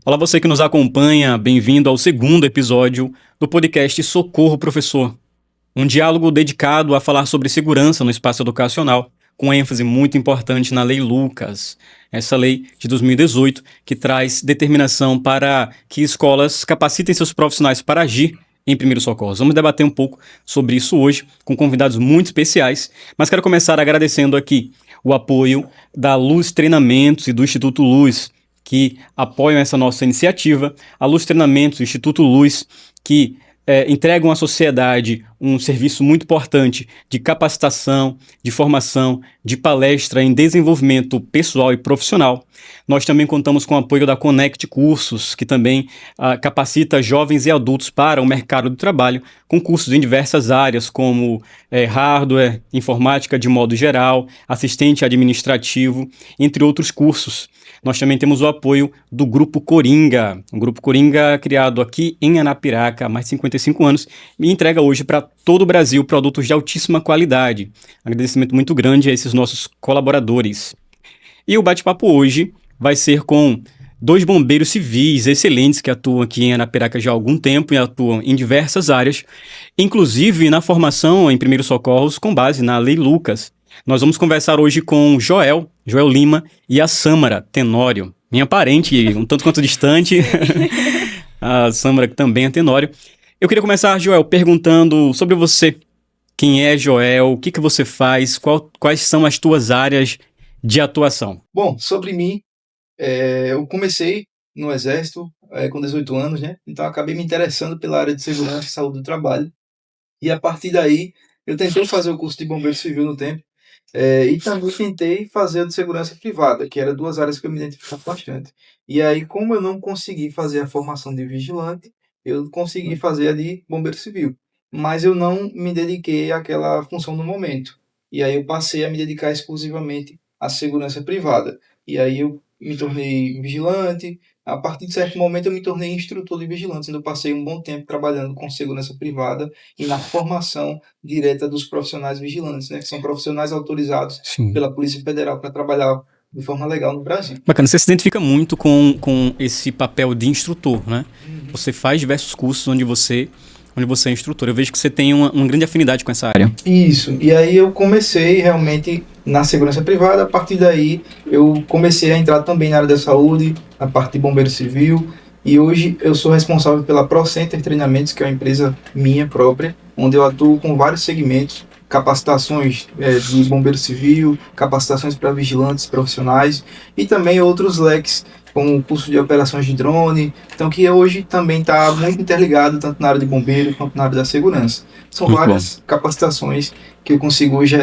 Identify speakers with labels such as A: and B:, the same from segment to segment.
A: Olá, você que nos acompanha, bem-vindo ao segundo episódio do podcast Socorro Professor, um diálogo dedicado a falar sobre segurança no espaço educacional, com ênfase muito importante na Lei Lucas, essa lei de 2018 que traz determinação para que escolas capacitem seus profissionais para agir em primeiros socorros. Vamos debater um pouco sobre isso hoje, com convidados muito especiais, mas quero começar agradecendo aqui o apoio da Luz Treinamentos e do Instituto Luz, que apoiam essa nossa iniciativa, a Luz Treinamentos, o Instituto Luz, que entregam à sociedade um serviço muito importante de capacitação, de formação, de palestra em desenvolvimento pessoal e profissional. Nós também contamos com o apoio da Conect Cursos, que também capacita jovens e adultos para o mercado do trabalho, com cursos em diversas áreas, como hardware, informática de modo geral, assistente administrativo, entre outros cursos. Nós também temos o apoio do Grupo Coringa, um Grupo Coringa criado aqui em Arapiraca há mais de 55 anos e entrega hoje para todo o Brasil produtos de altíssima qualidade. Agradecimento muito grande a esses nossos colaboradores. E o bate-papo hoje vai ser com dois bombeiros civis excelentes que atuam aqui em Arapiraca já há algum tempo e atuam em diversas áreas, inclusive na formação em primeiros socorros com base na Lei Lucas. Nós vamos conversar hoje com Joel Lima e a Sâmara Tenório, minha parente, um tanto quanto distante, a Sâmara também é Tenório. Eu queria começar, Joel, perguntando sobre você. Quem é Joel? O que você faz? Quais são as tuas áreas de atuação?
B: Bom, sobre mim, eu comecei no Exército com 18 anos, né? Então acabei me interessando pela área de segurança e saúde do trabalho. E a partir daí, eu tentei fazer o curso de bombeiro civil no tempo. E também tentei fazer a de segurança privada, que eram duas áreas que eu me identificava bastante. E aí, como eu não consegui fazer a formação de vigilante, eu consegui fazer a de bombeiro civil. Mas eu não me dediquei àquela função no momento. E aí eu passei a me dedicar exclusivamente à segurança privada. E aí eu me tornei vigilante. A partir de certo momento eu me tornei instrutor de vigilantes. Eu passei um bom tempo trabalhando com segurança privada e na formação direta dos profissionais vigilantes, né, que são profissionais autorizados pela Polícia Federal para trabalhar de forma legal no Brasil.
A: Bacana, você se identifica muito com esse papel de instrutor, né? Você faz diversos cursos onde você é instrutor. Eu vejo que você tem uma grande afinidade com essa área.
B: Isso, e aí eu comecei realmente na segurança privada. A partir daí eu comecei a entrar também na área da saúde, na parte de bombeiro civil, e hoje eu sou responsável pela ProCenter Treinamentos, que é uma empresa minha própria, onde eu atuo com vários segmentos, capacitações de bombeiro civil, capacitações para vigilantes profissionais e também outros leques, como o curso de operações de drone, então que hoje também está muito interligado, tanto na área de bombeiro quanto na área da segurança. São muito várias capacitações que eu consigo hoje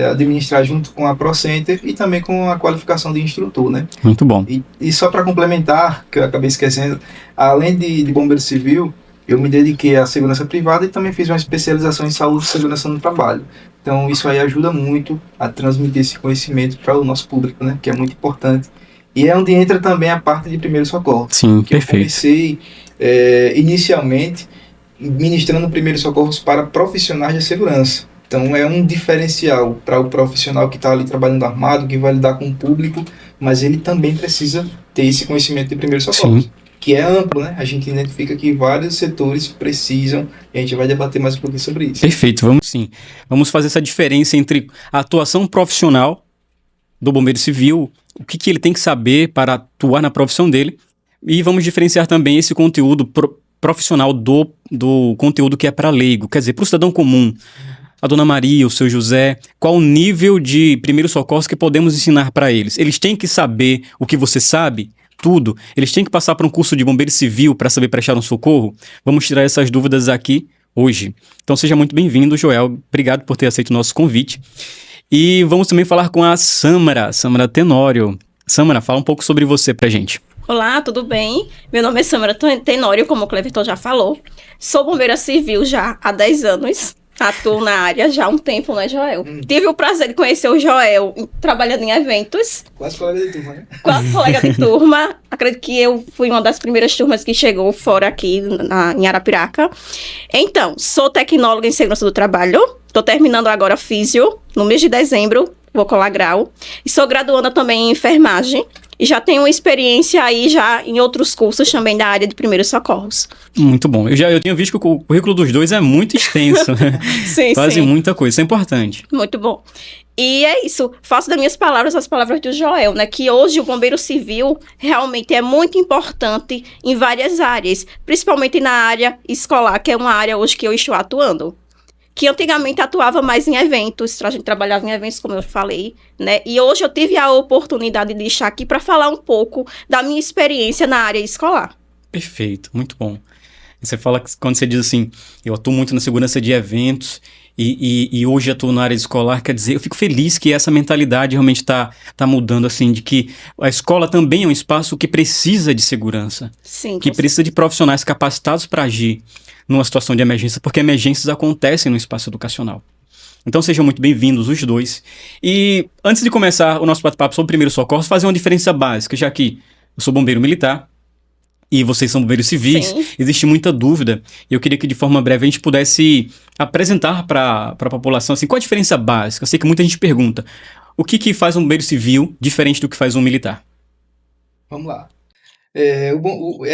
B: administrar junto com a ProCenter e também com a qualificação de instrutor, né?
A: Muito bom.
B: E só para complementar, que eu acabei esquecendo, além de bombeiro civil, eu me dediquei à segurança privada e também fiz uma especialização em saúde e segurança no trabalho. Então isso aí ajuda muito a transmitir esse conhecimento para o nosso público, né? Que é muito importante. E é onde entra também a parte de primeiro socorro.
A: Sim,
B: que
A: perfeito.
B: Eu comecei inicialmente ministrando primeiros socorros para profissionais de segurança. Então é um diferencial para o profissional que está ali trabalhando armado, que vai lidar com o público, mas ele também precisa ter esse conhecimento de primeiros socorros. Sim. Que é amplo, né? A gente identifica que vários setores precisam, e a gente vai debater mais um pouquinho sobre isso.
A: Perfeito, vamos fazer essa diferença entre a atuação profissional do bombeiro civil, o que ele tem que saber para atuar na profissão dele, e vamos diferenciar também esse conteúdo profissional do conteúdo que é para leigo, quer dizer, para o cidadão comum, a Dona Maria, o seu José, qual o nível de primeiros socorros que podemos ensinar para eles? Eles têm que saber o que você sabe? Tudo. Eles têm que passar por um curso de bombeiro civil para saber prestar um socorro? Vamos tirar essas dúvidas aqui hoje. Então seja muito bem-vindo, Joel. Obrigado por ter aceito o nosso convite. E vamos também falar com a Sâmara Tenório. Sâmara, fala um pouco sobre você pra gente.
C: Olá, tudo bem? Meu nome é Sâmara Tenório, como o Cleverton já falou. Sou bombeira civil já há 10 anos. Atuo na área já há um tempo, né, Joel? Tive o prazer de conhecer o Joel trabalhando em eventos.
B: Quase colega de turma, né?
C: Quase colega de turma. Acredito que eu fui uma das primeiras turmas que chegou fora aqui em Arapiraca. Então, sou tecnóloga em segurança do trabalho. Estou terminando agora físio, no mês de dezembro, vou colar grau. E sou graduanda também em enfermagem. e já tenho uma experiência aí já em outros cursos também da área de primeiros socorros.
A: Muito bom. Eu tenho visto que o currículo dos dois é muito extenso.
C: Sim,
A: Fazem
C: sim.
A: muita coisa, isso é importante.
C: Muito bom. E é isso, faço das minhas palavras as palavras do Joel, né? Que hoje o bombeiro civil realmente é muito importante em várias áreas, principalmente na área escolar, que é uma área hoje que eu estou atuando. Que antigamente atuava mais em eventos, a gente trabalhava em eventos, como eu falei, né? E hoje eu tive a oportunidade de estar aqui para falar um pouco da minha experiência na área escolar.
A: Perfeito, muito bom. Você fala que quando você diz assim, eu atuo muito na segurança de eventos e hoje atuo na área escolar, quer dizer, eu fico feliz que essa mentalidade realmente tá mudando, assim, de que a escola também é um espaço que precisa de segurança,
C: Sim,
A: que precisa de profissionais capacitados para agir numa situação de emergência, porque emergências acontecem no espaço educacional. Então sejam muito bem-vindos os dois. E antes de começar o nosso bate-papo sobre primeiros socorros, fazer uma diferença básica, já que eu sou bombeiro militar e vocês são bombeiros civis,
C: Sim.
A: existe muita dúvida. E eu queria que de forma breve a gente pudesse apresentar para a população assim, qual a diferença básica. Eu sei que muita gente pergunta, o que faz um bombeiro civil diferente do que faz um militar?
B: Vamos lá.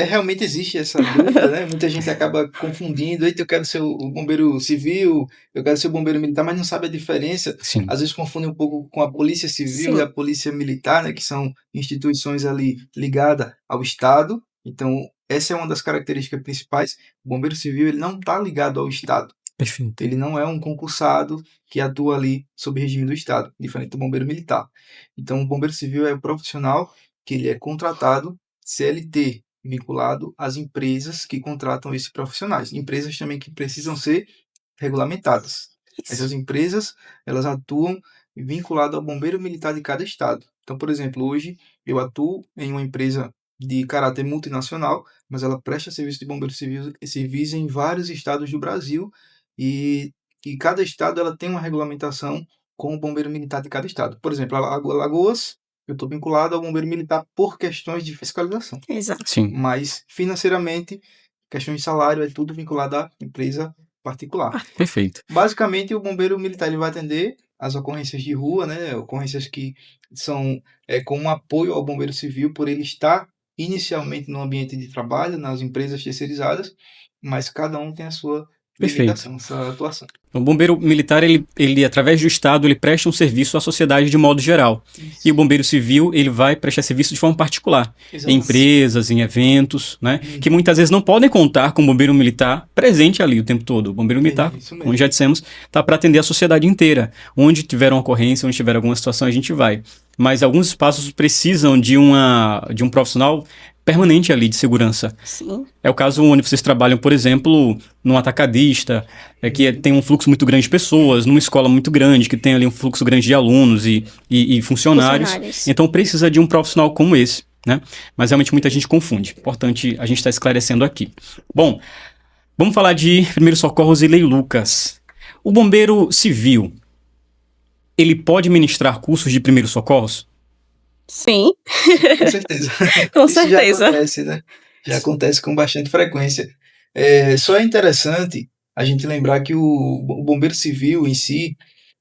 B: Realmente existe essa dúvida, né? Muita gente acaba confundindo. Eita, eu quero ser o bombeiro civil, eu quero ser o bombeiro militar, mas não sabe a diferença.
A: Sim,
B: Às vezes confundem um pouco com a polícia civil
C: Sim.
B: e a polícia militar, né? Que são instituições ali ligadas ao Estado. Então, essa é uma das características principais. O bombeiro civil, ele não está ligado ao Estado.
A: perfeito.
B: Ele não é um concursado que atua ali sob regime do Estado, diferente do bombeiro militar. Então, o bombeiro civil é o profissional que ele é contratado CLT, vinculado às empresas que contratam esses profissionais. Empresas também que precisam ser regulamentadas. Essas empresas, elas atuam vinculadas ao bombeiro militar de cada estado. Então, por exemplo, hoje eu atuo em uma empresa de caráter multinacional, mas ela presta serviço de bombeiro civil, civis em vários estados do Brasil e cada estado ela tem uma regulamentação com o bombeiro militar de cada estado. Por exemplo, Alagoas, eu estou vinculado ao bombeiro militar por questões de fiscalização.
C: Exato.
A: Sim,
B: Mas, financeiramente, questões de salário é tudo vinculado à empresa particular.
A: perfeito.
B: Basicamente, o bombeiro militar ele vai atender as ocorrências de rua, né? Ocorrências que são com um apoio ao bombeiro civil, por ele estar inicialmente no ambiente de trabalho, nas empresas terceirizadas, mas cada um tem a sua
A: Perfeito.
B: limitação, sua atuação.
A: O bombeiro militar, ele, através do Estado, ele presta um serviço à sociedade de modo geral. E o bombeiro civil, ele vai prestar serviço de forma particular.
B: Exato.
A: Em empresas, em eventos, né? Que muitas vezes não podem contar com o bombeiro militar presente ali o tempo todo. O bombeiro militar,
B: Isso mesmo.
A: como já dissemos, está para atender a sociedade inteira. Onde tiver uma ocorrência, onde tiver alguma situação, a gente vai. Mas alguns espaços precisam de um profissional permanente ali de segurança.
C: Sim.
A: É o caso onde vocês trabalham, por exemplo, num atacadista, que tem um fluxo muito grande de pessoas, numa escola muito grande, que tem ali um fluxo grande de alunos e funcionários. Então precisa de um profissional como esse, né? Mas realmente muita gente confunde. Importante a gente estar esclarecendo aqui. Bom, vamos falar de primeiros socorros e Lei Lucas. O bombeiro civil, ele pode ministrar cursos de primeiros socorros?
C: Sim,
B: Com certeza.
C: com
B: Isso
C: certeza.
B: já acontece, né? Já acontece com bastante frequência. Só é interessante a gente lembrar que o bombeiro civil em si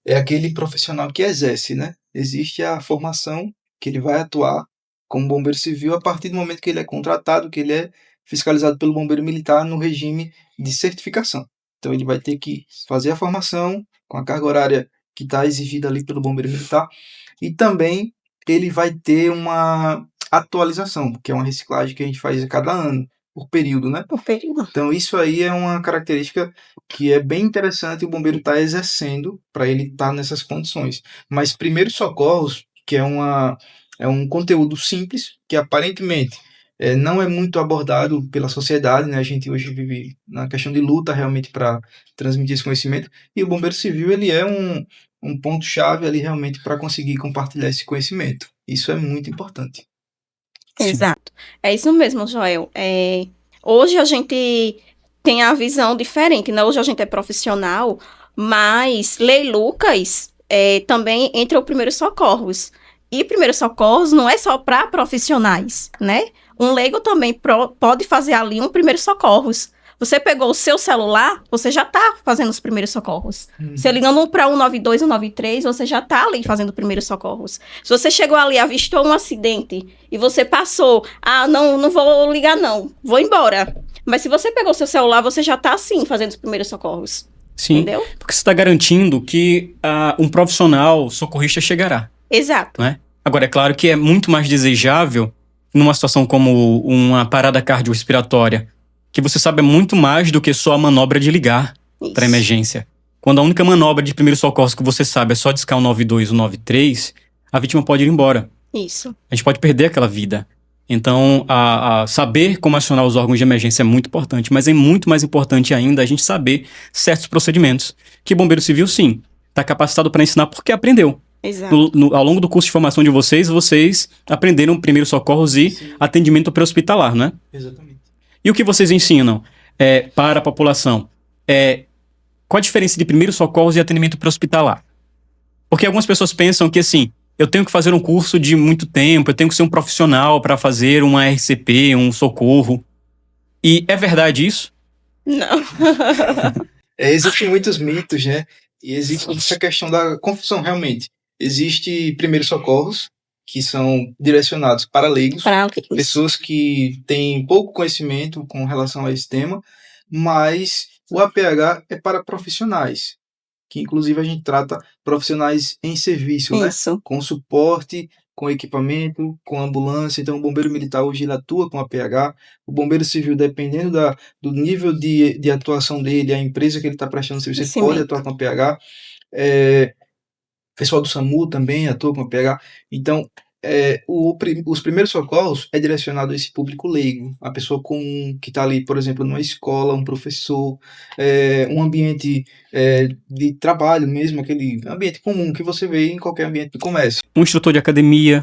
B: é aquele profissional que exerce, né? Existe a formação que ele vai atuar como bombeiro civil a partir do momento que ele é contratado, que ele é fiscalizado pelo bombeiro militar no regime de certificação. Então ele vai ter que fazer a formação com a carga horária que está exigida ali pelo bombeiro militar e também ele vai ter uma atualização, que é uma reciclagem que a gente faz a cada ano, por período, né?
C: Por período.
B: Então isso aí é uma característica que é bem interessante o bombeiro estar exercendo para ele estar nessas condições. Mas primeiros socorros, que é um conteúdo simples, que aparentemente não é muito abordado pela sociedade, né? A gente hoje vive na questão de luta realmente para transmitir esse conhecimento, e o bombeiro civil ele é um ponto-chave ali realmente para conseguir compartilhar esse conhecimento. Isso é muito importante.
A: Sim.
C: Exato. É isso mesmo, Joel. Hoje a gente tem a visão diferente, né? Hoje a gente é profissional, mas Lei Lucas também entra o primeiros socorros. E primeiros socorros não é só para profissionais, né? Um leigo também pode fazer ali um primeiros socorros. Você pegou o seu celular, você já tá fazendo os primeiros socorros. Você ligando para 192, 193, você já tá ali fazendo os primeiros socorros. Se você chegou ali, avistou um acidente e você passou, não vou ligar não, vou embora. Mas se você pegou o seu celular, você já tá sim fazendo os primeiros socorros.
A: Sim,
C: entendeu?
A: Porque você está garantindo que um profissional socorrista chegará.
C: Exato.
A: Né? Agora, é claro que é muito mais desejável, numa situação como uma parada cardiorrespiratória, que você sabe muito mais do que só a manobra de ligar para emergência. Quando a única manobra de primeiro socorro que você sabe é só discar o 92, o 93, a vítima pode ir embora.
C: Isso.
A: A gente pode perder aquela vida. Então, saber como acionar os órgãos de emergência é muito importante, mas é muito mais importante ainda a gente saber certos procedimentos. Que bombeiro civil, sim, está capacitado para ensinar porque aprendeu.
C: Exato.
A: Ao longo do curso de formação de vocês aprenderam primeiros socorros e atendimento pré-hospitalar, né?
B: Exatamente.
A: E o que vocês ensinam para a população? Qual a diferença de primeiros socorros e atendimento pré-hospitalar? Porque algumas pessoas pensam que, assim, eu tenho que fazer um curso de muito tempo, eu tenho que ser um profissional para fazer uma RCP, um socorro. E é verdade isso?
C: Não.
B: Existem muitos mitos, né? E existe essa questão da confusão, realmente. Existe primeiros socorros, que são direcionados para leigos, pessoas que têm pouco conhecimento com relação a esse tema, mas o APH é para profissionais, que inclusive a gente trata profissionais em serviço, né? Com suporte, com equipamento, com ambulância. Então o bombeiro militar hoje ele atua com APH, o bombeiro civil, dependendo do nível de atuação dele, a empresa que ele está prestando serviço, ele pode atuar com APH. O pessoal do SAMU também atua com APH. Então, os primeiros socorros é direcionado a esse público leigo, a pessoa comum que está ali, por exemplo, numa escola, um professor, um ambiente de trabalho mesmo, aquele ambiente comum que você vê em qualquer ambiente de comércio.
A: Um instrutor de academia,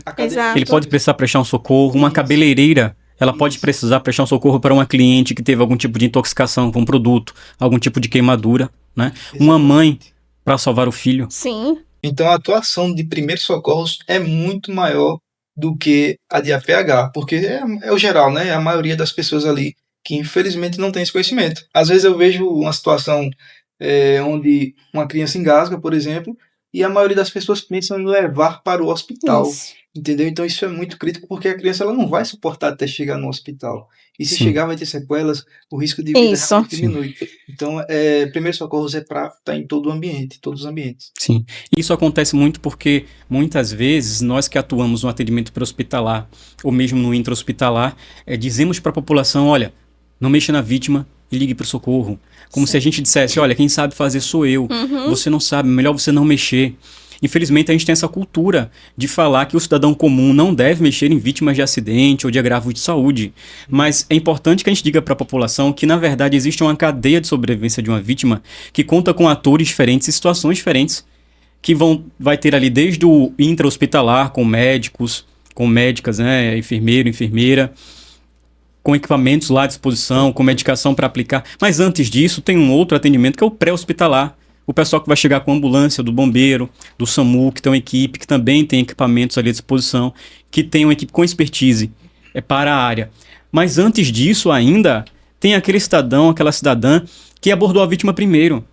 A: ele pode prestar um socorro, uma cabeleireira, ela pode precisar prestar um socorro para uma cliente que teve algum tipo de intoxicação com um produto, algum tipo de queimadura, né? Exatamente. Uma mãe para salvar o filho.
C: Sim.
B: Então a atuação de primeiros socorros é muito maior do que a de APH, porque é o geral, né? É a maioria das pessoas ali que infelizmente não tem esse conhecimento. Às vezes eu vejo uma situação onde uma criança engasga, por exemplo, e a maioria das pessoas pensam em levar para o hospital. Isso. Entendeu? Então isso é muito crítico, porque a criança ela não vai suportar até chegar no hospital. E se chegar vai ter sequelas, o risco de vida diminui. Então, primeiros socorros é para estar em todo o ambiente, todos os ambientes.
A: Sim. Isso acontece muito porque, muitas vezes, nós que atuamos no atendimento pré-hospitalar, ou mesmo no intra-hospitalar, dizemos para a população, olha, não mexa na vítima e ligue para o socorro. Como se a gente dissesse, olha, quem sabe fazer sou eu. Você não sabe, melhor você não mexer. Infelizmente, a gente tem essa cultura de falar que o cidadão comum não deve mexer em vítimas de acidente ou de agravo de saúde. Mas é importante que a gente diga para a população que, na verdade, existe uma cadeia de sobrevivência de uma vítima que conta com atores diferentes e situações diferentes, que vai ter ali desde o intra-hospitalar, com médicos, com médicas, né, enfermeiro, enfermeira, com equipamentos lá à disposição, com medicação para aplicar. Mas antes disso, tem um outro atendimento que é o pré-hospitalar. O pessoal que vai chegar com a ambulância, do bombeiro, do SAMU, que tem uma equipe, que também tem equipamentos ali à disposição, que tem uma equipe com expertise para a área. Mas antes disso ainda, tem aquele cidadão, aquela cidadã que abordou a vítima primeiro.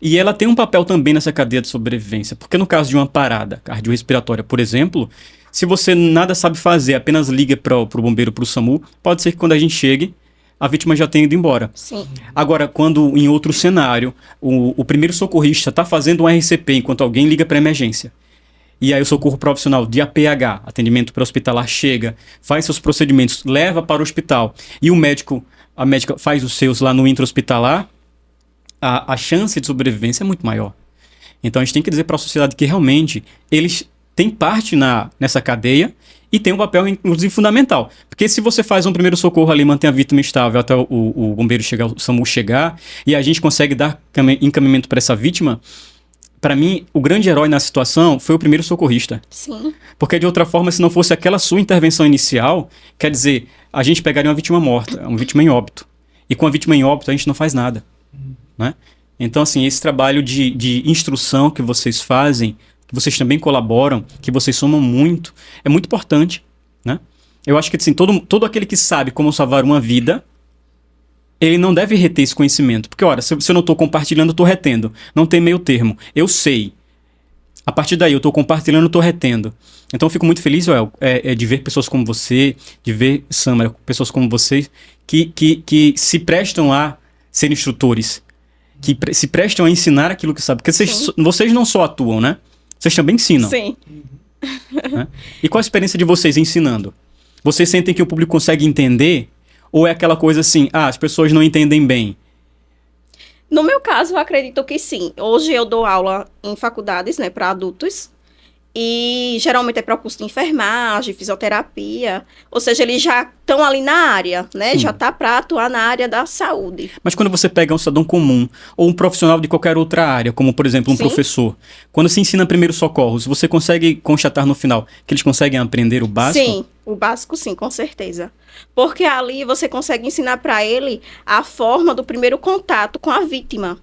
A: E ela tem um papel também nessa cadeia de sobrevivência. Porque no caso de uma parada cardiorrespiratória, por exemplo, se você nada sabe fazer, apenas liga para o bombeiro, para o SAMU, pode ser que quando a gente chegue, a vítima já tenha ido embora.
C: Sim.
A: Agora, quando em outro cenário, o primeiro socorrista está fazendo um RCP enquanto alguém liga para emergência, e aí o socorro profissional de APH, atendimento pré-hospitalar, chega, faz seus procedimentos, leva para o hospital, e a médica faz os seus lá no intra-hospitalar, a chance de sobrevivência é muito maior. Então a gente tem que dizer para a sociedade que realmente eles têm parte nessa cadeia, e tem um papel, inclusive, fundamental. Porque se você faz um primeiro socorro ali, mantém a vítima estável até o bombeiro chegar, o SAMU chegar, e a gente consegue dar encaminhamento para essa vítima, para mim, o grande herói na situação foi o primeiro socorrista.
C: Sim.
A: Porque, de outra forma, se não fosse aquela sua intervenção inicial, quer dizer, a gente pegaria uma vítima morta, uma vítima em óbito. E com a vítima em óbito, a gente não faz nada. Né? Então, assim, esse trabalho de instrução que vocês fazem, que vocês também colaboram, que vocês somam muito, é muito importante, né? Eu acho que assim, todo aquele que sabe como salvar uma vida, ele não deve reter esse conhecimento. Porque, ora, se eu não estou compartilhando, eu estou retendo. Não tem meio termo. Eu sei. A partir daí, eu estou compartilhando, eu estou retendo. Então, eu fico muito feliz, Joel, de ver pessoas como você, de ver, Samara, pessoas como você, que se prestam a ser instrutores, que se prestam a ensinar aquilo que sabem. Porque vocês não só atuam, né? Vocês também ensinam.
C: Sim.
A: Né? E qual a experiência de vocês ensinando? Vocês sentem que o público consegue entender? Ou é aquela coisa assim, as pessoas não entendem bem?
C: No meu caso, eu acredito que sim. Hoje eu dou aula em faculdades, né, para adultos. E geralmente é para o curso de enfermagem, fisioterapia. Ou seja, eles já estão ali na área, né?
A: Sim.
C: Já está para atuar na área da saúde.
A: Mas quando você pega um cidadão comum ou um profissional de qualquer outra área, como por exemplo um
C: Sim.
A: professor, quando se ensina primeiros socorros, você consegue constatar no final que eles conseguem aprender o básico?
C: Sim, o básico sim, com certeza. Porque ali você consegue ensinar para ele a forma do primeiro contato com a vítima,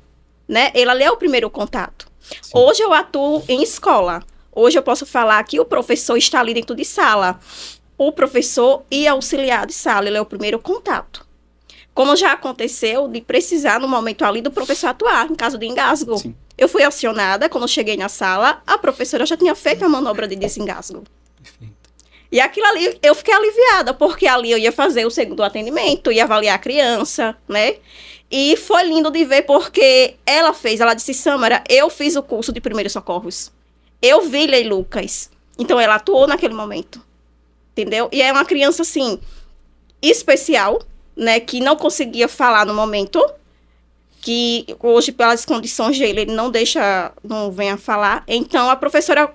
C: né? Ele ali é o primeiro contato.
A: Sim.
C: Hoje eu atuo em escola. Hoje eu posso falar que o professor está ali dentro de sala. O professor e auxiliar de sala, ele é o primeiro contato. Como já aconteceu de precisar no momento ali do professor atuar, em caso de engasgo.
A: Sim.
C: Eu fui acionada, quando eu cheguei na sala, a professora já tinha feito a manobra de desengasgo.
A: Perfeito.
C: E aquilo ali, eu fiquei aliviada, porque ali eu ia fazer o segundo atendimento, ia avaliar a criança, né? E foi lindo de ver, porque ela disse, Samara, eu fiz o curso de primeiros socorros. Eu vi Lei Lucas. Então, ela atuou naquele momento. Entendeu? E é uma criança, assim, especial, né? Que não conseguia falar no momento. Que hoje, pelas condições dele, ele não vem a falar. Então, a professora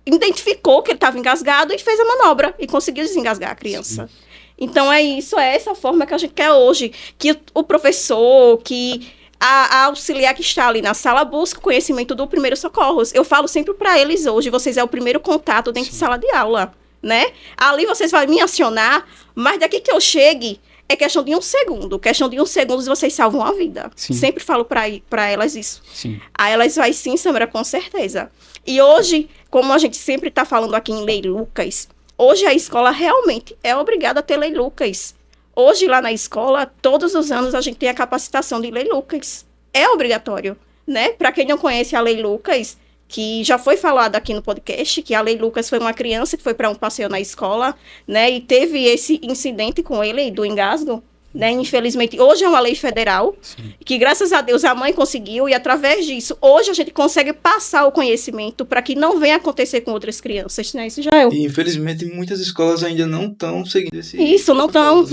C: identificou que ele estava engasgado e fez a manobra. E conseguiu desengasgar a criança. Sim. Então, é essa forma que a gente quer hoje. Que o professor, que a auxiliar que está ali na sala busca o conhecimento do primeiro socorros. Eu falo sempre para eles hoje, vocês é o primeiro contato dentro de sala de aula, né? Ali vocês vão me acionar, mas daqui que eu chegue, é questão de 1 segundo. Questão de 1 segundo vocês salvam a vida.
A: Sim.
C: Sempre falo para elas isso.
A: Sim.
C: Aí elas vai sim, Samara, com certeza. E hoje, como a gente sempre está falando aqui em Lei Lucas, hoje a escola realmente é obrigada a ter Lei Lucas. Hoje, lá na escola, todos os anos a gente tem a capacitação de Lei Lucas. É obrigatório, né? Para quem não conhece a Lei Lucas, que já foi falado aqui no podcast, que a Lei Lucas foi uma criança que foi para um passeio na escola, né? E teve esse incidente com ele, do engasgo, né? Infelizmente, hoje é uma lei federal, sim, que graças a Deus a mãe conseguiu, e através disso, hoje a gente consegue passar o conhecimento para que não venha acontecer com outras crianças, né? Isso já é.
B: E infelizmente muitas escolas ainda não estão seguindo esse...
C: Isso, não estão,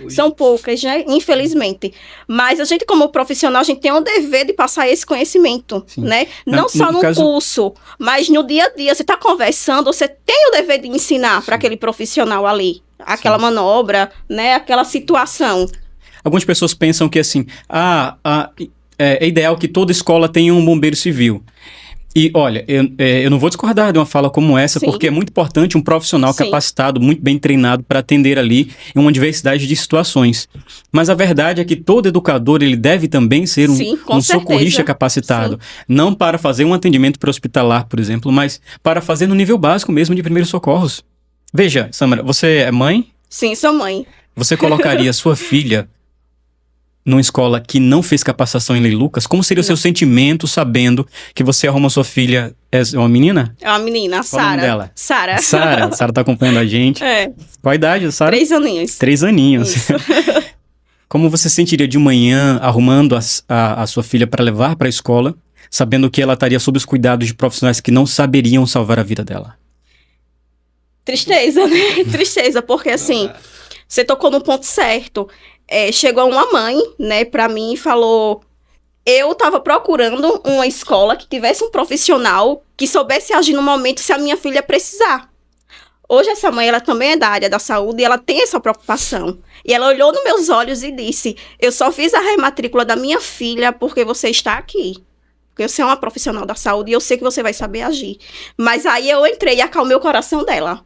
C: são poucas, né? Infelizmente. Mas a gente, como profissional, a gente tem o dever de passar esse conhecimento, sim, né? Não só no curso, mas no dia a dia. Você está conversando, você tem o dever de ensinar para aquele profissional ali. Aquela sim, manobra, né? Aquela situação.
A: Algumas pessoas pensam que, assim, é ideal que toda escola tenha um bombeiro civil. E, olha, eu não vou discordar de uma fala como essa, sim, porque é muito importante um profissional sim, capacitado, muito bem treinado para atender ali em uma diversidade de situações. Mas a verdade é que todo educador, ele deve também ser um socorrista capacitado. Sim. Não para fazer um atendimento pré-hospitalar, por exemplo, mas para fazer no nível básico mesmo de primeiros socorros. Veja, Samara, você é mãe?
C: Sim, sou mãe.
A: Você colocaria sua filha numa escola que não fez capacitação em Lei Lucas? Como seria o seu sentimento sabendo que você arruma sua filha? É uma menina?
C: É uma menina, a Sara.
A: Qual o nome dela?
C: Sara.
A: Sara tá acompanhando a gente.
C: É.
A: Qual a idade, Sara?
C: 3 aninhos.
A: 3 aninhos. Como você se sentiria de manhã arrumando a sua filha para levar para a escola, sabendo que ela estaria sob os cuidados de profissionais que não saberiam salvar a vida dela?
C: Tristeza, né? Tristeza, porque assim, você tocou no ponto certo. Chegou uma mãe, né, pra mim e falou, eu tava procurando uma escola que tivesse um profissional que soubesse agir no momento se a minha filha precisar. Hoje essa mãe, ela também é da área da saúde e ela tem essa preocupação. E ela olhou nos meus olhos e disse, eu só fiz a rematrícula da minha filha porque você está aqui. Porque você é uma profissional da saúde e eu sei que você vai saber agir. Mas aí eu entrei e acalmei o coração dela.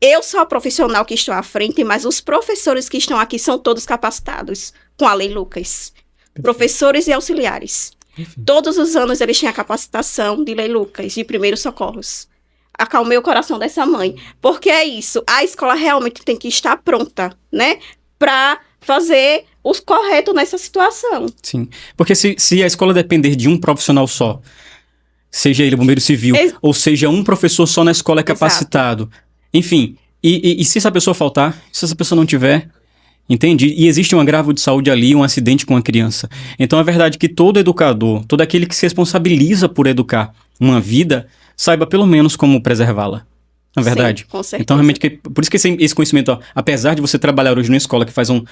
C: Eu sou a profissional que estou à frente, mas os professores que estão aqui são todos capacitados com a Lei Lucas. Perfeito. Professores e auxiliares. Perfeito. Todos os anos eles têm a capacitação de Lei Lucas, de primeiros socorros. Acalmei o coração dessa mãe. Porque é isso, a escola realmente tem que estar pronta, né? Para fazer o correto nessa situação.
A: Sim. Porque se a escola depender de um profissional só, seja ele bombeiro civil, ou seja um professor só na escola é capacitado, enfim, e se essa pessoa faltar, se essa pessoa não tiver, entende? E existe um agravo de saúde ali, um acidente com a criança. Então é verdade que todo educador, todo aquele que se responsabiliza por educar uma vida, saiba pelo menos como preservá-la. Na verdade.
C: Sim, com certeza.
A: Então, realmente, por isso que esse conhecimento, ó, apesar de você trabalhar hoje numa escola que faz um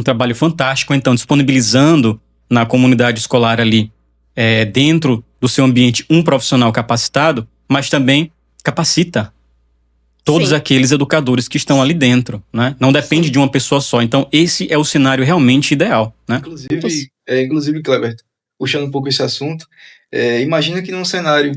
A: trabalho fantástico, então, disponibilizando na comunidade escolar ali, dentro do seu ambiente, um profissional capacitado, mas também capacita todos aqueles educadores que estão ali dentro, né? Não depende de uma pessoa só. Então, esse é o cenário realmente ideal, né?
B: Inclusive, Kleber, puxando um pouco esse assunto, imagina que num cenário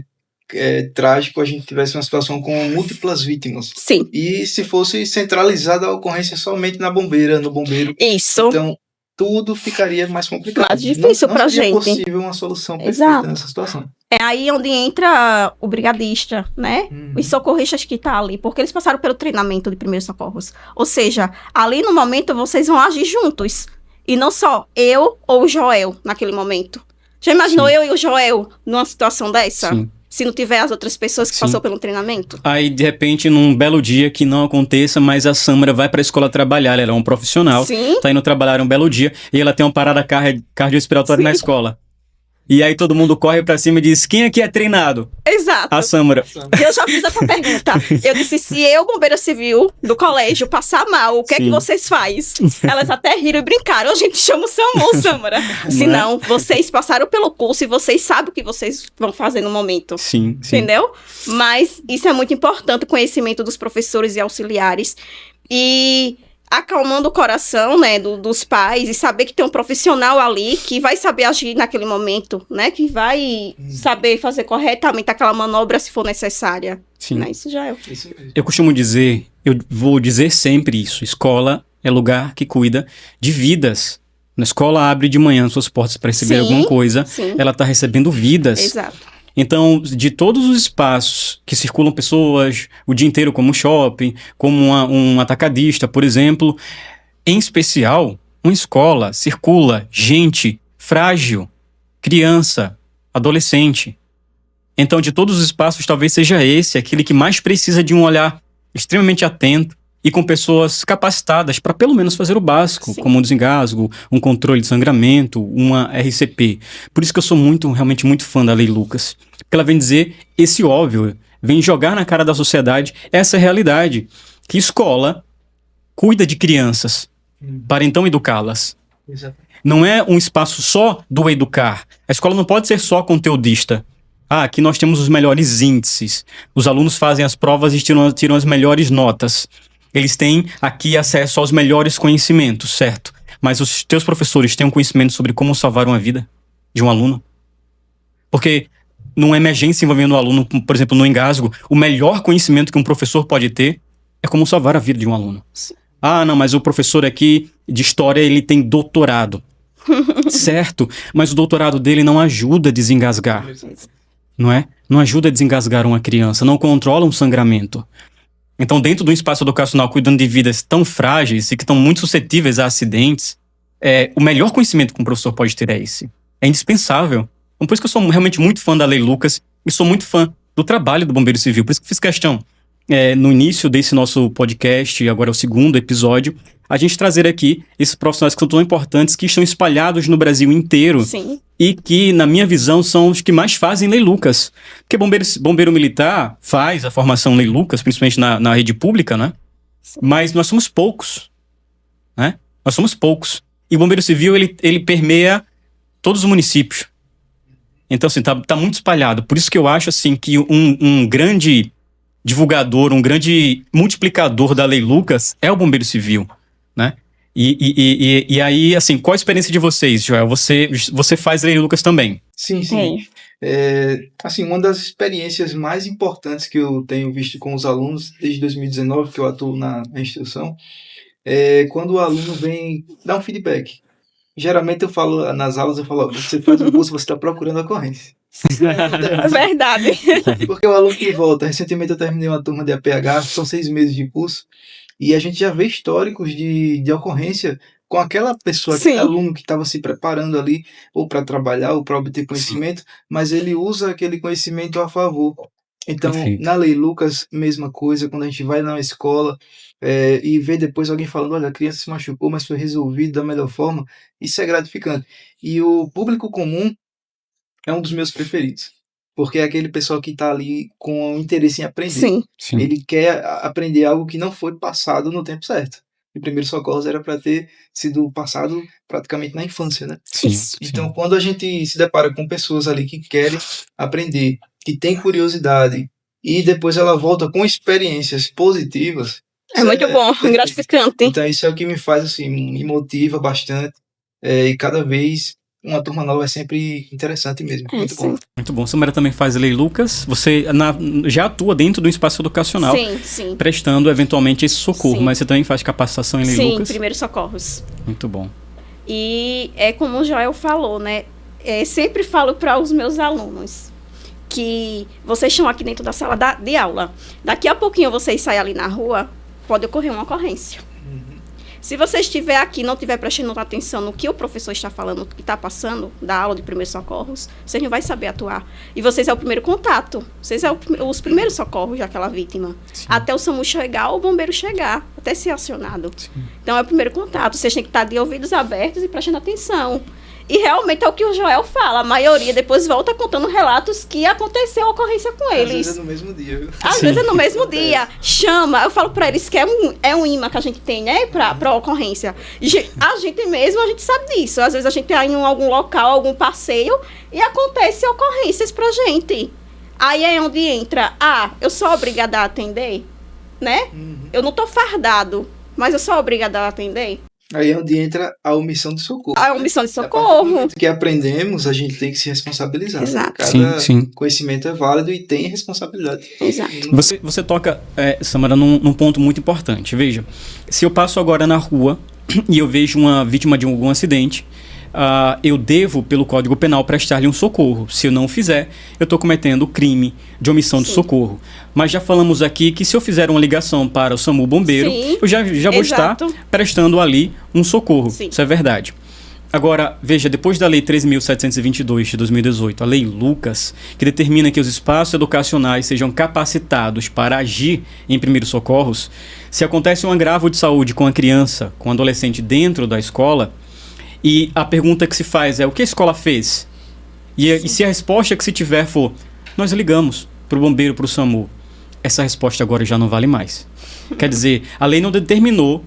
B: trágico a gente tivesse uma situação com múltiplas vítimas.
C: Sim.
B: E se fosse centralizada a ocorrência somente no bombeiro.
C: Isso.
B: Então, tudo ficaria mais complicado.
C: Mais difícil pra gente.
B: Não seria possível uma solução perfeita nessa situação.
C: É aí onde entra o brigadista, né? Os socorristas que tá ali, porque eles passaram pelo treinamento de primeiros socorros. Ou seja, ali no momento vocês vão agir juntos. E não só eu ou o Joel naquele momento. Já imaginou eu e o Joel numa situação dessa?
A: Sim.
C: Se não tiver as outras pessoas que passou pelo treinamento?
A: Aí, de repente, num belo dia que não aconteça, mas a Samara vai pra escola trabalhar, ela é um profissional, tá indo trabalhar um belo dia, e ela tem uma parada cardiorrespiratória na escola. E aí todo mundo corre pra cima e diz, quem aqui é treinado?
C: Exato.
A: A Samara.
C: Eu já fiz essa pergunta. Eu disse, se eu, bombeira civil do colégio, passar mal, o que é que vocês fazem? Elas até riram e brincaram. A gente chama o SAMU, Samara. Se não, vocês passaram pelo curso e vocês sabem o que vocês vão fazer no momento.
A: Sim.
C: Entendeu? Mas isso é muito importante, o conhecimento dos professores e auxiliares. E acalmando o coração, né, dos pais, e saber que tem um profissional ali que vai saber agir naquele momento, né, que vai saber fazer corretamente aquela manobra se for necessária.
A: Sim.
C: Né? Isso já é.
A: Eu costumo dizer, eu vou dizer sempre isso, escola é lugar que cuida de vidas. Na escola abre de manhã suas portas para receber alguma coisa, ela está recebendo vidas.
C: Exato.
A: Então, de todos os espaços que circulam pessoas o dia inteiro, como um shopping, como um atacadista, por exemplo, em especial, uma escola circula gente frágil, criança, adolescente. Então, de todos os espaços, talvez seja esse, aquele que mais precisa de um olhar extremamente atento e com pessoas capacitadas para pelo menos fazer o básico, como um desengasgo, um controle de sangramento, uma RCP. Por isso que eu sou realmente muito fã da Lei Lucas. Porque ela vem dizer esse óbvio, vem jogar na cara da sociedade essa realidade, que escola cuida de crianças para então educá-las. Não é um espaço só do educar. A escola não pode ser só conteudista. Aqui nós temos os melhores índices. Os alunos fazem as provas e tiram as melhores notas. Eles têm aqui acesso aos melhores conhecimentos, certo? Mas os teus professores têm um conhecimento sobre como salvar uma vida de um aluno? Porque numa emergência envolvendo um aluno, por exemplo, no engasgo, o melhor conhecimento que um professor pode ter é como salvar a vida de um aluno. Sim. Não, mas o professor aqui de história, ele tem doutorado. Certo, mas o doutorado dele não ajuda a desengasgar. Não é? Não ajuda a desengasgar uma criança, não controla um sangramento. Então, dentro do espaço educacional, cuidando de vidas tão frágeis e que estão muito suscetíveis a acidentes, o melhor conhecimento que um professor pode ter é esse. É indispensável. Então, por isso que eu sou realmente muito fã da Lei Lucas e sou muito fã do trabalho do Bombeiro Civil. Por isso que fiz questão, no início desse nosso podcast, agora é o 2º episódio, a gente trazer aqui esses profissionais que são tão importantes, que estão espalhados no Brasil inteiro.
C: Sim.
A: E que, na minha visão, são os que mais fazem Lei Lucas. Porque bombeiro militar faz a formação Lei Lucas, principalmente na rede pública, né? Sim. Mas nós somos poucos, né? Nós somos poucos. E o Bombeiro Civil, ele permeia todos os municípios. Então, assim, tá muito espalhado. Por isso que eu acho, assim, que um grande divulgador, um grande multiplicador da Lei Lucas é o Bombeiro Civil, né? E aí, assim, qual a experiência de vocês, Joel? Você faz Lei Lucas também?
B: Sim. Assim, uma das experiências mais importantes que eu tenho visto com os alunos desde 2019, que eu atuo na instrução, é quando o aluno vem dar um feedback. Geralmente eu falo, nas aulas, você faz um curso, você está procurando a ocorrência.
C: É verdade.
B: Porque o aluno que volta, recentemente eu terminei uma turma de APH, são 6 meses de curso, E a gente já vê históricos de ocorrência com aquela pessoa,
C: Sim.
B: aquele aluno que estava se preparando ali, ou para trabalhar, ou para obter conhecimento, mas ele usa aquele conhecimento a favor. Então,
A: Perfeito.
B: na Lei Lucas, mesma coisa, quando a gente vai na escola e vê depois alguém falando, olha, a criança se machucou, mas foi resolvido da melhor forma, isso é gratificante. E o público comum é um dos meus preferidos, porque é aquele pessoal que está ali com o interesse em aprender.
C: Sim.
A: Sim.
B: Ele quer aprender algo que não foi passado no tempo certo. E primeiros socorros era para ter sido passado praticamente na infância, né?
A: Sim.
C: Isso.
B: Então, quando a gente se depara com pessoas ali que querem aprender, que têm curiosidade, e depois ela volta com experiências positivas.
C: É
B: isso
C: muito bom,
B: perfeito.
C: gratificante.
B: Então, isso é o que me faz, assim, me motiva bastante. E cada vez uma turma nova é sempre interessante mesmo. Muito bom.
A: Muito bom. Samara também faz Lei Lucas. Você já atua dentro do espaço educacional,
C: Sim.
A: prestando eventualmente esse socorro,
C: Sim.
A: mas você também faz capacitação em Lei
C: Sim,
A: Lucas?
C: primeiros socorros.
A: Muito bom.
C: E é como o Joel falou, né? Sempre falo para os meus alunos que vocês estão aqui dentro da sala de aula. Daqui a pouquinho vocês saem ali na rua, pode ocorrer uma ocorrência. Se você estiver aqui e não estiver prestando atenção no que o professor está falando, que está passando da aula de primeiros socorros, vocês não vai saber atuar. E vocês é o primeiro contato. Vocês é os primeiros socorros daquela vítima.
A: Sim.
C: Até o SAMU chegar ou o bombeiro chegar, até ser acionado.
A: Sim.
C: Então é o primeiro contato. Vocês têm que estar de ouvidos abertos e prestando atenção. E realmente é o que o Joel fala. A maioria depois volta contando relatos que aconteceu a ocorrência com
B: Às
C: eles.
B: vezes é no mesmo dia, viu?
C: Às vezes é no mesmo dia. Chama, eu falo pra eles que é um imã que a gente tem, né? Pra ocorrência. A gente mesmo, a gente sabe disso. Às vezes a gente tá em algum local, algum passeio, e acontece ocorrências pra gente. Aí é onde entra, eu sou obrigada a atender, né? Eu não tô fardado, mas eu sou obrigada a atender.
B: Aí é onde entra a omissão de socorro.
C: A omissão de
B: A partir do
C: socorro.
B: momento que aprendemos, a gente tem que se responsabilizar.
C: Exato.
B: Cada
A: Sim.
B: conhecimento é válido e tem responsabilidade.
C: Exato.
A: Você toca, Samara, num ponto muito importante. Veja, se eu passo agora na rua e eu vejo uma vítima de algum acidente, eu devo, pelo Código Penal, prestar-lhe um socorro. Se eu não fizer, eu estou cometendo o crime de omissão de socorro. Mas já falamos aqui que se eu fizer uma ligação para o SAMU Bombeiro,
C: Sim,
A: eu já vou estar
C: exato.
A: prestando ali um socorro.
C: Sim.
A: Isso é verdade. Agora, veja, depois da Lei 13.722 de 2018, a Lei Lucas, que determina que os espaços educacionais sejam capacitados para agir em primeiros socorros, se acontece um agravo de saúde com a criança, com o adolescente dentro da escola, e a pergunta que se faz é: o que a escola fez? E se a resposta que se tiver for: nós ligamos para o bombeiro, para o SAMU, essa resposta agora já não vale mais. Quer dizer, a lei não determinou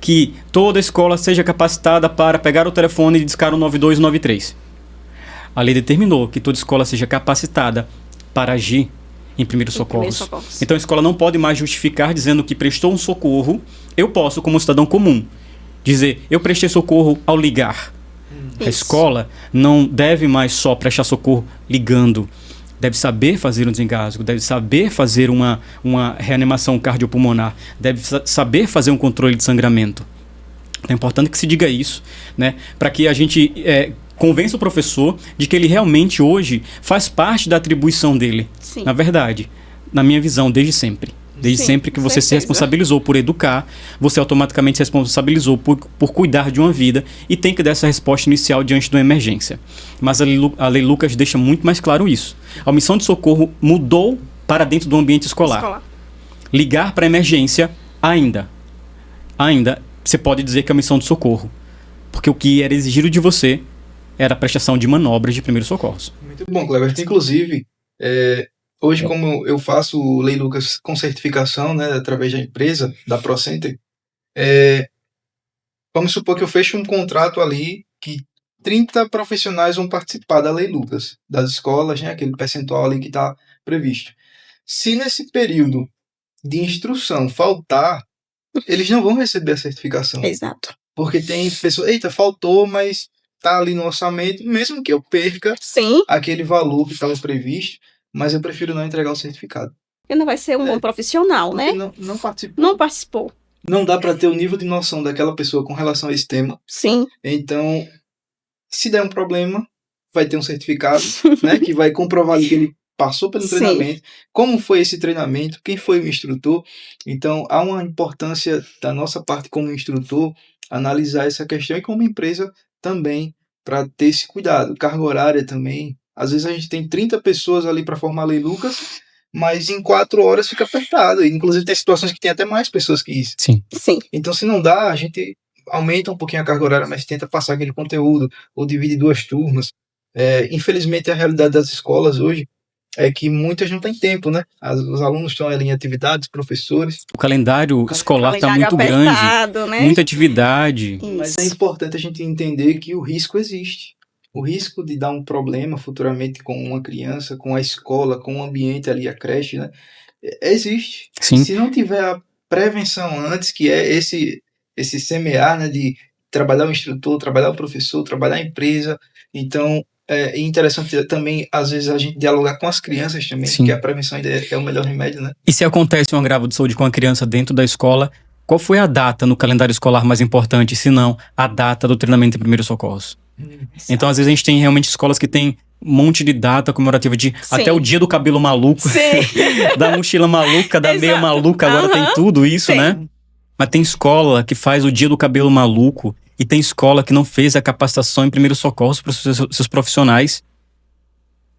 A: que toda escola seja capacitada para pegar o telefone e discar o 9293. A lei determinou que toda escola seja capacitada para agir em primeiros socorros. Então a escola não pode mais justificar dizendo que prestou um socorro. Eu posso, como cidadão comum, dizer: eu prestei socorro ao ligar. A escola não deve mais só prestar socorro ligando. Deve saber fazer um desengasgo, deve saber fazer uma reanimação cardiopulmonar, deve saber fazer um controle de sangramento. É importante que se diga isso, né? Para que a gente convença o professor de que ele realmente hoje faz parte da atribuição dele.
C: Sim.
A: Na verdade, na minha visão, desde sempre. Desde sempre que você se responsabilizou por educar, você automaticamente se responsabilizou por cuidar de uma vida e tem que dar essa resposta inicial diante de uma emergência. Mas a Lei Lucas deixa muito mais claro isso. A omissão de socorro mudou para dentro do ambiente escolar. Ligar para emergência, ainda você pode dizer que é omissão de socorro. Porque o que era exigido de você era a prestação de manobras de primeiros socorros.
B: Muito bom, Cleber. Inclusive, hoje, como eu faço Lei Lucas com certificação, né, através da empresa, da ProCenter, vamos supor que eu feche um contrato ali que 30 profissionais vão participar da Lei Lucas, das escolas, né, aquele percentual ali que está previsto. Se nesse período de instrução faltar, eles não vão receber a certificação.
C: Exato.
B: Porque tem pessoas, faltou, mas está ali no orçamento, mesmo que eu perca aquele valor que estava previsto, mas eu prefiro não entregar o certificado.
C: Porque não vai ser um bom profissional, né?
B: Não participou.
C: Não participou.
B: Não dá para ter o nível de noção daquela pessoa com relação a esse tema.
C: Sim.
B: Então, se der um problema, vai ter um certificado, né, que vai comprovar que ele passou pelo
C: Sim.
B: treinamento, como foi esse treinamento, quem foi o instrutor. Então, há uma importância da nossa parte como instrutor analisar essa questão e como empresa também, para ter esse cuidado. Carga horária também. Às vezes a gente tem 30 pessoas ali para formar a Lei Lucas, mas em 4 horas fica apertado. Inclusive tem situações que tem até mais pessoas que isso.
A: Sim.
C: Sim.
B: Então, se não dá, a gente aumenta um pouquinho a carga horária, mas tenta passar aquele conteúdo, ou divide 2 turmas. Infelizmente, a realidade das escolas hoje é que muitas não têm tempo, né? Os alunos estão ali em atividades, professores.
A: O calendário escolar está muito
C: apertado,
A: grande,
C: né?
A: muita atividade.
B: Mas é
C: Isso.
B: importante a gente entender que o risco existe. O risco de dar um problema futuramente com uma criança, com a escola, com o ambiente ali, a creche, né? Existe.
A: Sim.
B: Se não tiver a prevenção antes, que é esse semear, né? De trabalhar o instrutor, trabalhar o professor, trabalhar a empresa. Então, é interessante também, às vezes, a gente dialogar com as crianças também,
A: Sim.
B: porque a prevenção ainda é o melhor remédio, né?
A: E se acontece um agravo de saúde com a criança dentro da escola, qual foi a data no calendário escolar mais importante, se não a data do treinamento em primeiros socorros? Então, às vezes, a gente tem realmente escolas que tem um monte de data comemorativa de
C: Sim.
A: até o dia do cabelo maluco,
C: Sim.
A: da mochila maluca, da meia
C: Exato.
A: maluca, agora tem tudo isso,
C: Tem.
A: né? Mas tem escola que faz o dia do cabelo maluco e tem escola que não fez a capacitação em primeiros socorros para os seus profissionais.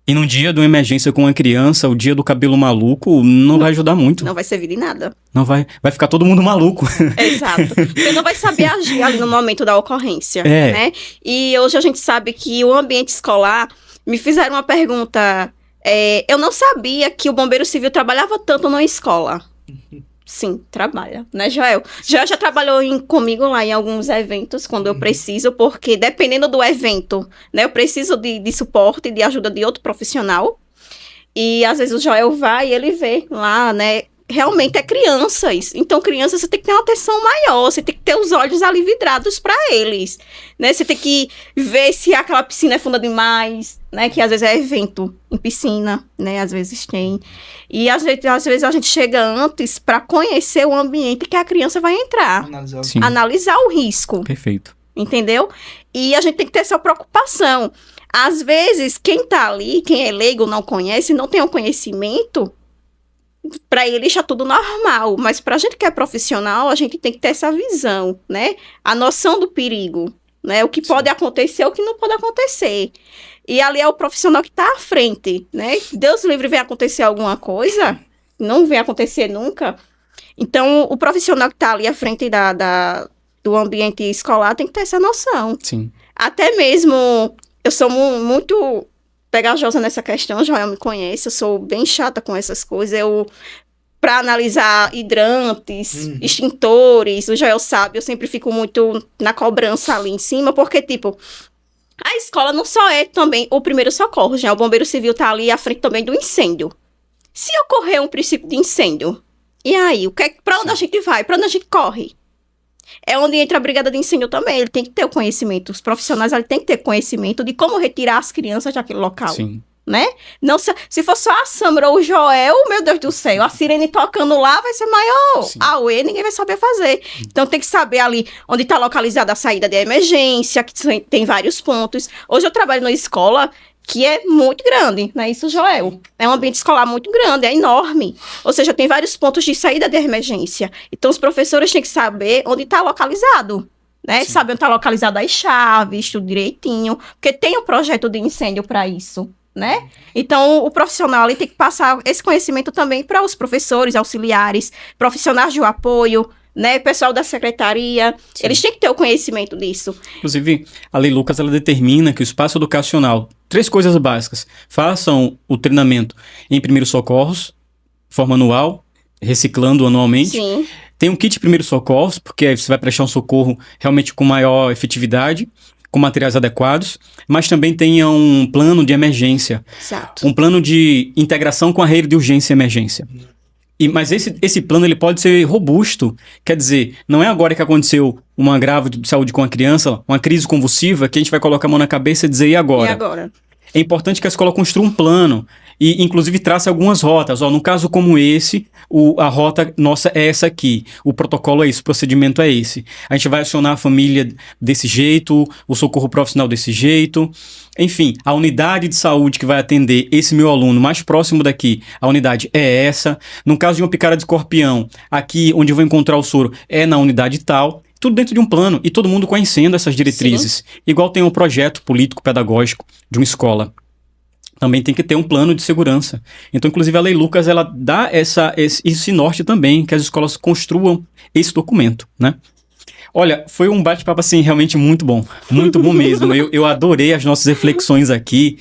A: E num dia de uma emergência com uma criança, o dia do cabelo maluco não vai ajudar muito.
C: Não vai servir de nada.
A: Não vai ficar todo mundo maluco.
C: Exato. Você não vai saber agir ali no momento da ocorrência,
A: É.
C: né? E hoje a gente sabe que o ambiente escolar... Me fizeram uma pergunta... eu não sabia que o bombeiro civil trabalhava tanto numa escola. Sim, trabalha, né, Joel? Joel já trabalhou comigo lá em alguns eventos, quando eu preciso, porque dependendo do evento, né, eu preciso de suporte, de ajuda de outro profissional. E às vezes o Joel vai e ele vê lá, né, realmente é crianças. Então, crianças, você tem que ter uma atenção maior, você tem que ter os olhos ali vidrados para eles, né? Você tem que ver se aquela piscina é funda demais, né? Que às vezes é evento em piscina, né? Às vezes tem. E às vezes a gente chega antes para conhecer o ambiente que a criança vai entrar.
B: Analisar.
A: Sim.
C: Analisar o risco,
A: Perfeito.
C: entendeu? E a gente tem que ter essa preocupação. Às vezes, quem tá ali, quem é leigo, não conhece, não tem o conhecimento... Para ele está tudo normal, mas para a gente que é profissional, a gente tem que ter essa visão, né? A noção do perigo, né? O que pode acontecer, o que não pode acontecer. E ali é o profissional que está à frente, né? Deus livre vem acontecer alguma coisa, não vem acontecer nunca. Então, o profissional que está ali à frente do ambiente escolar tem que ter essa noção.
A: Sim.
C: Até mesmo, eu sou muito... pegajosa nessa questão, o Joel me conhece, eu sou bem chata com essas coisas, para analisar hidrantes, extintores, o Joel sabe, eu sempre fico muito na cobrança ali em cima, porque, tipo, a escola não só é também o primeiro socorro, já o bombeiro civil tá ali à frente também do incêndio. Se ocorrer um princípio de incêndio, e aí, para onde a gente vai? Para onde a gente corre? É onde entra a brigada de incêndio também. Ele tem que ter o conhecimento. Os profissionais têm que ter conhecimento de como retirar as crianças daquele local.
A: Sim.
C: Né? Não, se for só a Samra ou o Joel, meu Deus do céu, a sirene tocando lá vai ser maior.
A: Sim.
C: A UE ninguém vai saber fazer. Então tem que saber ali onde está localizada a saída de emergência, que tem vários pontos. Hoje eu trabalho numa escola que é muito grande, não é isso, Joel? É um ambiente escolar muito grande, é enorme. Ou seja, tem vários pontos de saída de emergência. Então, os professores têm que saber onde está localizado, né? Saber onde está localizado as chaves, tudo direitinho, porque tem um projeto de incêndio para isso, né? Então, o profissional ali tem que passar esse conhecimento também para os professores, auxiliares, profissionais de apoio, né, pessoal da secretaria,
A: Sim.
C: Eles têm que ter o conhecimento disso.
A: Inclusive, a Lei Lucas, ela determina que o espaço educacional, 3 coisas básicas, façam o treinamento em primeiros socorros, forma anual, reciclando anualmente.
C: Sim.
A: Tem um kit de primeiros socorros, porque aí você vai prestar um socorro realmente com maior efetividade, com materiais adequados, mas também tenha um plano de emergência,
C: Exato.
A: um plano de integração com a rede de urgência e emergência. Mas esse plano ele pode ser robusto, quer dizer, não é agora que aconteceu um agravo de saúde com a criança, uma crise convulsiva, que a gente vai colocar a mão na cabeça e dizer, e agora?
C: E agora?
A: É importante que a escola construa um plano e, inclusive, trace algumas rotas. No caso como esse, a rota nossa é essa aqui. O protocolo é esse, o procedimento é esse. A gente vai acionar a família desse jeito, o socorro profissional desse jeito. Enfim, a unidade de saúde que vai atender esse meu aluno mais próximo daqui, a unidade é essa. No caso de uma picada de escorpião, aqui onde eu vou encontrar o soro é na unidade tal. Tudo dentro de um plano e todo mundo conhecendo essas diretrizes. Sim. Igual tem um projeto político-pedagógico de uma escola. Também tem que ter um plano de segurança. Então, inclusive, a Lei Lucas, ela dá esse norte também, que as escolas construam esse documento, né? Olha, foi um bate-papo, assim, realmente muito bom mesmo. Eu adorei as nossas reflexões aqui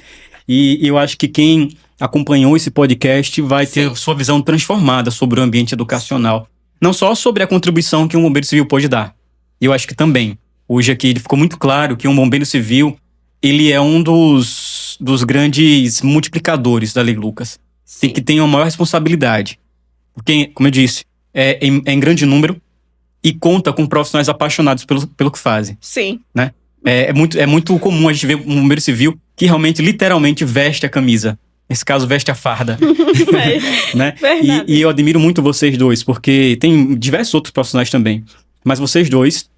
A: e eu acho que quem acompanhou esse podcast vai ter sua visão transformada sobre o ambiente educacional. Não só sobre a contribuição que um bombeiro civil pode dar. Eu acho que também, hoje aqui, ficou muito claro que um bombeiro civil, ele é um dos grandes multiplicadores da Lei Lucas. Tem que ter uma maior responsabilidade. Porque, como eu disse, é em grande número e conta com profissionais apaixonados pelo que fazem.
C: Sim.
A: Né? É muito comum a gente ver um bombeiro civil que realmente, literalmente, veste a camisa. Nesse caso, veste a farda. Né? E eu admiro muito vocês dois, porque tem diversos outros profissionais também. Mas vocês dois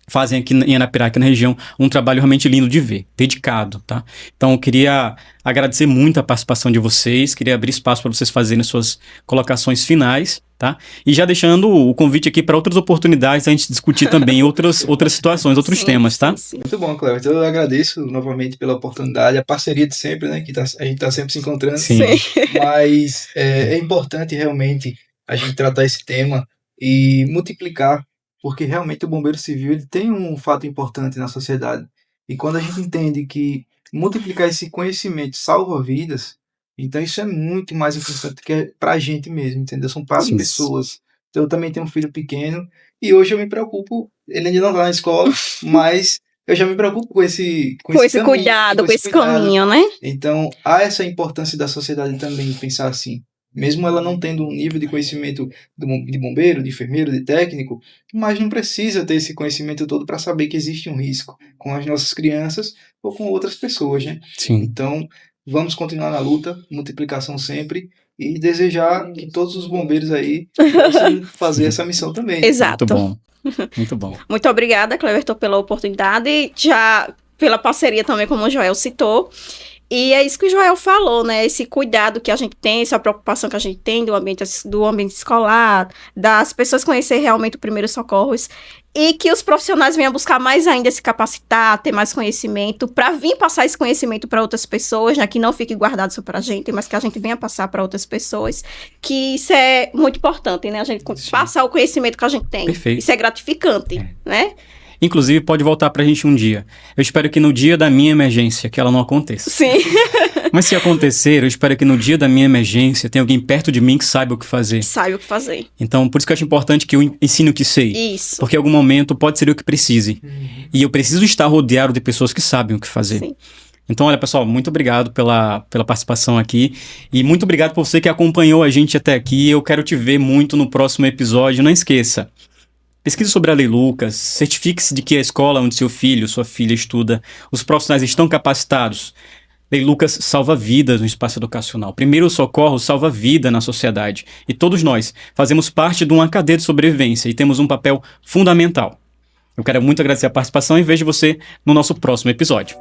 A: fazem aqui em Arapiraca, na região, um trabalho realmente lindo de ver, dedicado, tá? Então, eu queria agradecer muito a participação de vocês, queria abrir espaço para vocês fazerem suas colocações finais, tá? E já deixando o convite aqui para outras oportunidades, a gente discutir também outras situações, outros temas, tá?
B: Sim. Muito bom, Cléber. Então, eu agradeço novamente pela oportunidade, a parceria de sempre, né? Que a gente tá sempre se encontrando.
A: Sim.
B: Mas é importante realmente a gente tratar esse tema e multiplicar, porque realmente o bombeiro civil ele tem um fato importante na sociedade. E quando a gente entende que multiplicar esse conhecimento salva vidas, então isso é muito mais importante que para a gente mesmo, entendeu? São para as pessoas. Então eu também tenho um filho pequeno e hoje eu me preocupo, ele ainda não está na escola, mas eu já me preocupo com esse
C: caminho, cuidado, com esse caminho, né?
B: Então há essa importância da sociedade também pensar assim. Mesmo ela não tendo um nível de conhecimento de bombeiro, de enfermeiro, de técnico, mas não precisa ter esse conhecimento todo para saber que existe um risco com as nossas crianças ou com outras pessoas, né?
A: Sim.
B: Então, vamos continuar na luta, multiplicação sempre, e desejar que todos os bombeiros aí possam fazer essa missão também.
C: Exato.
A: Muito bom. Muito bom.
C: Muito obrigada, Cleverton, pela oportunidade, já pela parceria também, como o Joel citou. E é isso que o Joel falou, né? Esse cuidado que a gente tem, essa preocupação que a gente tem do ambiente escolar, das pessoas conhecerem realmente o primeiros socorros, e que os profissionais venham buscar mais ainda se capacitar, ter mais conhecimento, para vir passar esse conhecimento para outras pessoas, né? Que não fique guardado só para a gente, mas que a gente venha passar para outras pessoas, que isso é muito importante, né? A gente passar o conhecimento que a gente tem.
A: Perfeito.
C: Isso é gratificante, né?
A: Inclusive, pode voltar pra gente um dia. Eu espero que no dia da minha emergência, que ela não aconteça.
C: Sim.
A: Mas se acontecer, eu espero que no dia da minha emergência tenha alguém perto de mim que saiba o que fazer.
C: Saiba o que fazer.
A: Então, por isso que eu acho importante que eu ensine o que sei.
C: Isso.
A: Porque em algum momento pode ser eu que precise. E eu preciso estar rodeado de pessoas que sabem o que fazer.
C: Sim.
A: Então, olha, pessoal, muito obrigado pela participação aqui. E muito obrigado por você que acompanhou a gente até aqui. Eu quero te ver muito no próximo episódio. Não esqueça. Pesquise sobre a Lei Lucas, certifique-se de que a escola onde seu filho, sua filha estuda, os profissionais estão capacitados. Lei Lucas salva vidas no espaço educacional. Primeiro socorro salva vida na sociedade. E todos nós fazemos parte de uma cadeia de sobrevivência e temos um papel fundamental. Eu quero muito agradecer a participação e vejo você no nosso próximo episódio.